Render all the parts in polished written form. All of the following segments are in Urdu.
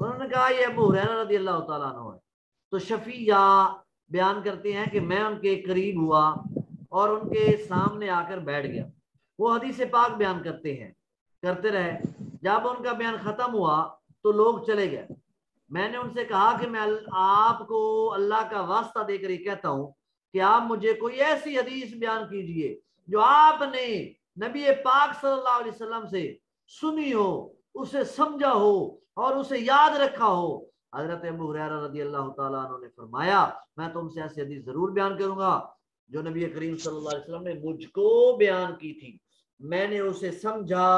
انہوں نے کہا یہ ابو ہریرہ رضی اللہ تعالیٰ عنہ ہے. تو شفیع بیان کرتے ہیں کہ میں ان کے قریب ہوا اور ان کے سامنے آ کر بیٹھ گیا. وہ حدیث پاک بیان کرتے ہیں, کرتے رہے. جب ان کا بیان ختم ہوا تو لوگ چلے گئے. میں نے ان سے کہا کہ میں آپ کو اللہ کا واسطہ دے کر یہ کہتا ہوں کہ آپ مجھے کوئی ایسی حدیث بیان کیجئے جو آپ نے نبی پاک صلی اللہ علیہ وسلم سے سنی ہو, اسے سمجھا ہو اور اسے یاد رکھا ہو. حضرت ابو ہریرہ رضی اللہ تعالیٰ عنہ نے فرمایا میں تم سے ایسی حدیث ضرور بیان کروں گا جو نبی کریم صلی اللہ علیہ وسلم نے مجھ کو بیان کی تھی, میں نے اسے سمجھا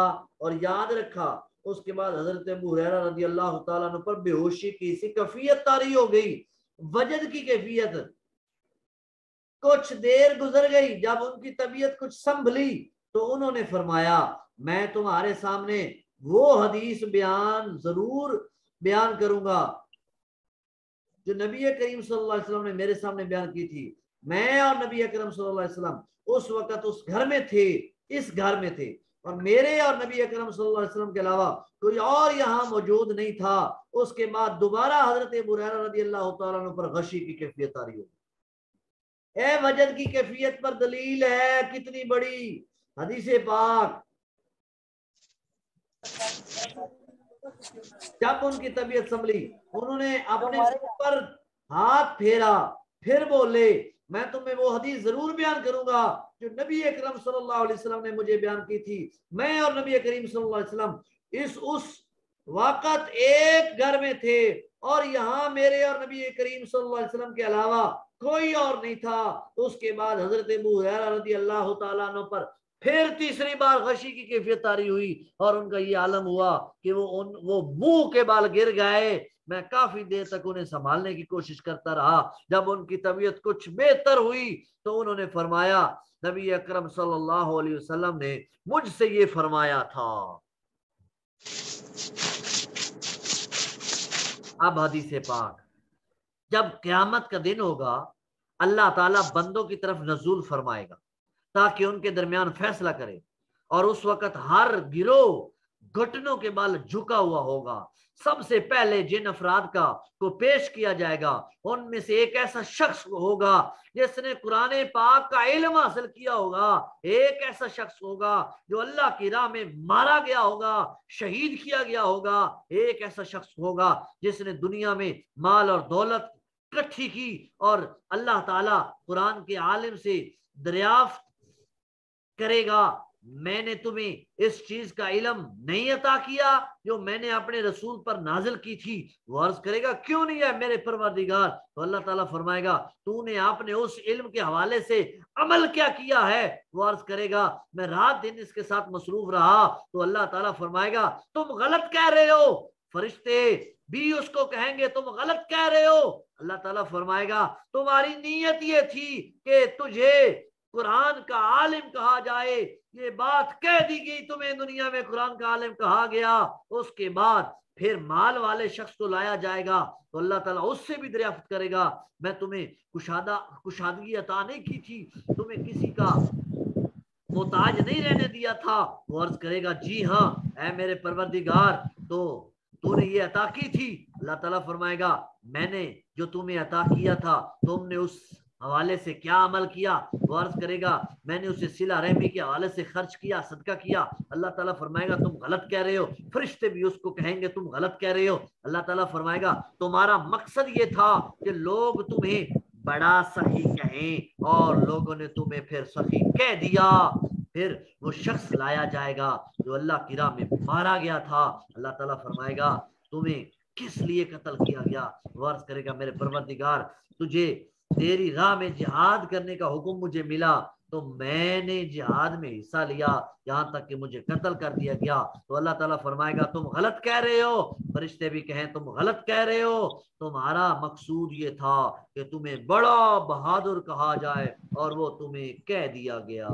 اور یاد رکھا. اس کے بعد حضرت ابو ہریرہ رضی اللہ تعالیٰ عنہ پر بے ہوشی کی سی کیفیت طاری ہو گئی, وجد کی کیفیت. کچھ دیر گزر گئی, جب ان کی طبیعت کچھ سنبھلی تو انہوں نے فرمایا میں تمہارے سامنے وہ حدیث ضرور بیان کروں گا جو نبی کریم صلی اللہ علیہ وسلم نے میرے سامنے بیان کی تھی. میں اور نبی اکرم صلی اللہ علیہ وسلم اس وقت اس گھر میں تھے, اس گھر میں تھے, اور میرے اور نبی اکرم صلی اللہ علیہ وسلم کے علاوہ کوئی اور یہاں موجود نہیں تھا. اس کے بعد دوبارہ حضرت ابو ہریرہ رضی اللہ تعالیٰ عنہ پر غشی کی کیفیت طاری ہوئی. اے وجد کی کیفیت پر دلیل ہے کتنی بڑی حدیث پاک. جب ان کی طبیعت سنبھلی انہوں نے اپنے پر ہاتھ پھیرا, پھر بولے میں تمہیں وہ حدیث ضرور بیان کروں گا جو نبی اکرم صلی اللہ علیہ وسلم نے مجھے بیان کی تھی. میں اور نبی کریم صلی اللہ علیہ وسلم اس وقت ایک گھر میں تھے اور یہاں میرے اور نبی کریم صلی اللہ علیہ وسلم کے علاوہ کوئی اور نہیں تھا. اس کے بعد حضرت ابو ہریرہ رضی اللہ تعالیٰ عنہ پر پھر تیسری بار غشی کی کیفیت طاری ہوئی اور ان کا یہ عالم ہوا کہ وہ منہ کے بال گر گئے. میں کافی دیر تک انہیں سنبھالنے کی کوشش کرتا رہا. جب ان کی طبیعت کچھ بہتر ہوئی تو انہوں نے فرمایا نبی اکرم صلی اللہ علیہ وسلم نے مجھ سے یہ فرمایا تھا. اب حدیث پاک, جب قیامت کا دن ہوگا اللہ تعالیٰ بندوں کی طرف نزول فرمائے گا تاکہ ان کے درمیان فیصلہ کرے, اور اس وقت ہر گروہ گھٹنوں کے بال جھکا ہوا ہوگا. سب سے پہلے جن افراد کو پیش کیا جائے گا ان میں سے ایک ایسا شخص ہوگا جس نے قرآن پاک کا علم حاصل کیا ہوگا, ایک ایسا شخص ہوگا جو اللہ کی راہ میں مارا گیا ہوگا, شہید کیا گیا ہوگا, ایک ایسا شخص ہوگا جس نے دنیا میں مال اور دولت اکٹھی کی اور اللہ تعالیٰ قرآن کے عالم سے دریافت کرے گا میں نے تمہیں اس چیز کا علم نہیں عطا کیا جو میں نے اپنے رسول پر نازل کی تھی. وہ عرض کرے گا کیوں نہیں ہے میرے پروردگار؟ تو اللہ تعالیٰ فرمائے گا تو نے آپ نے اس علم کے حوالے سے عمل کیا کیا ہے؟ وہ عرض کرے گا میں رات دن اس کے ساتھ مصروف رہا. تو اللہ تعالیٰ فرمائے گا تم غلط کہہ رہے ہو. فرشتے بھی اس کو کہیں گے تم غلط کہہ رہے ہو. اللہ تعالیٰ فرمائے گا تمہاری نیت یہ تھی کہ تجھے قرآن کا عالم کہا جائے, یہ بات کہہ دی گئی تمہیں دنیا میں قرآن کا عالم کہا گیا. اس کے بعد پھر مال والے شخص کو لایا جائے گا تو اللہ تعالیٰ اس سے بھی دریافت کرے گا میں تمہیں کشادگی عطا نہیں کی تھی, تمہیں کسی کا محتاج نہیں رہنے دیا تھا. وہ عرض کرے گا جی ہاں اے میرے پروردگار تو نے یہ عطا کی تھی. اللہ تعالیٰ فرمائے گا میں نے جو تمہیں عطا کیا تھا تم نے اس حوالے سے کیا عمل کیا؟ وہ عرض کرے گا میں نے اسے صلہ رحمی کے حوالے سے خرچ کیا, صدقہ کیا. اللہ تعالیٰ فرمائے گا تم غلط کہہ رہے ہو. فرشتے بھی اس کو کہیں گے تم غلط کہہ رہے ہو. اللہ تعالیٰ فرمائے گا تمہارا مقصد یہ تھا کہ لوگ تمہیں بڑا سخی کہیں اور لوگوں نے تمہیں پھر سخی کہہ دیا. پھر وہ شخص لایا جائے گا جو اللہ کی راہ میں مارا گیا تھا. اللہ تعالیٰ فرمائے گا تمہیں کس لیے قتل کیا گیا؟ وہ عرض کرے گا میرے پروردگار تجھے تیری راہ میں جہاد کرنے کا حکم مجھے ملا تو میں نے جہاد میں حصہ لیا یہاں تک کہ مجھے قتل کر دیا گیا. تو اللہ تعالیٰ فرمائے گا تم غلط کہہ رہے ہو. فرشتے بھی کہیں تم غلط کہہ رہے ہو, تمہارا مقصود یہ تھا کہ تمہیں بڑا بہادر کہا جائے اور وہ تمہیں کہہ دیا گیا.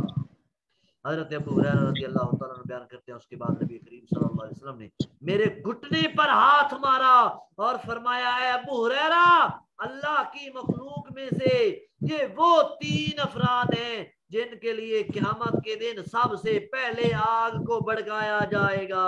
حضرت ابو ہریرہ رضی اللہ تعالیٰ عنہ بیان کرتے ہیں اس کے بعد نبی کریم صلی اللہ علیہ وسلم نے میرے گھٹنے پر ہاتھ مارا اور فرمایا اے ابو ہریرہ اللہ کی مخلوق میں سے یہ وہ 3 افراد ہیں جن کے لیے قیامت کے دن سب سے پہلے آگ کو بھڑکایا جائے گا.